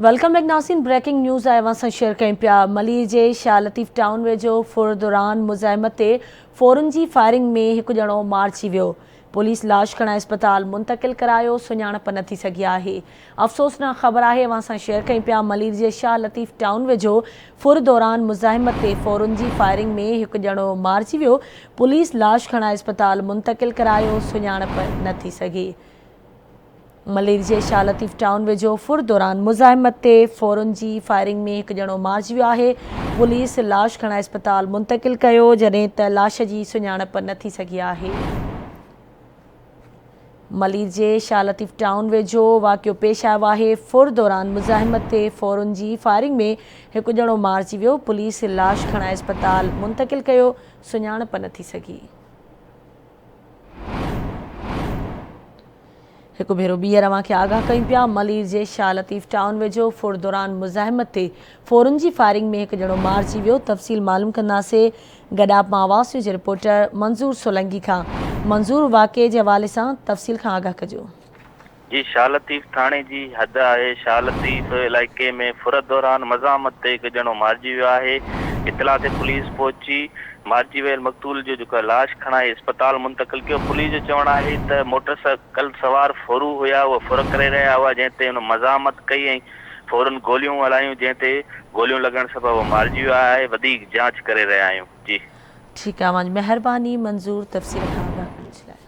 Welcome back नासिन। Breaking news आया सां शेयर कयूं पिया। मली जे शाह लतीफ़ टाउन वेझो फुर दौरान मुज़ाहिमत ते फ़ौरन जी फायरिंग में हिकु ॼणो मारिजी वियो। पुलिस लाश खणाए अस्पताल मुंतकिल करायो, सुञाणप न थी सघी आहे। अफ़सोसनाक ख़बर आहे अवां सां शेयर कयूं पिया। मली जे शाह लतीफ़ टाउन वेझो फुर दौरान मुज़ाहिमत ते फ़ौरन जी फायरिंग में हिकु ॼणो मारिजी वियो। पुलिस लाश खणाए अस्पताल मुंतकिल करायो, सुञाणप न थी सघी। मलेर जे शाह लतीफ़ टाउन वेझो फुर दौरान मुज़ाहिमत ते फ़ौरन जी फायरिंग में हिकु ॼणो मारिजी वियो आहे। पुलिस लाश खणाए अस्पताल मुंतकिल कयो, जॾहिं त लाश जी सुञाणप न थी सघी आहे। मलीर जे शाह लतीफ़ टाउन वेझो वाक़ियो पेश आयो आहे। फुर दौरान मुज़ाहिमत ते फ़ौरन जी फायरिंग में हिकु ॼणो मारिजी वियो। पुलिस लाश खणाए अस्पताल मुंतकिल कयो, सुञाणप न थी सघी। हिकु भेरो ॿीहर अव्हांखे आगाह कयूं पिया। मलीर जे शाह लतीफ़ टाउन वेझो फुर दौरान मुज़ाहिमत ते फ़ौरन जी फायरिंग में हिकु ॼणो मारिजी वियो। तफ़सील मालूम कंदासीं गॾाप मां आवाज़ न्यूज़ जे रिपोर्टर मंज़ूर सोलंकी खां। मंज़ूर, वाक़िए जे हवाले सां तफ़सील खां आगाह कजो। जी, शाह लतीफ़ थाणे जी हद आहे। शाह लतीफ़ इलाइक़े में फुर दौरान मज़ामत ते हिकु ॼणो मारिजी वियो आहे। इतला ते पुलिस पहुची मारिजी वियल मक़तूल जो जेको लाश खणाए अस्पताल मुंतकिल कयो। पुलिस जो चवणु आहे त मोटरसाइकिल सवार फुरू हुया, उहे फुर करे रहिया हुआ, जंहिं ते हुन मज़ामत कई ऐं फ़ौरन गोलियूं हलायूं, जंहिं ते गोलियूं लॻण सबबि उहो मारिजी वियो आहे। वधीक जांच करे रहिया आहियूं। जी ठीकु आहे, महिरबानी मंज़ूर तफ़सील खां आगाह करण जे लाइ।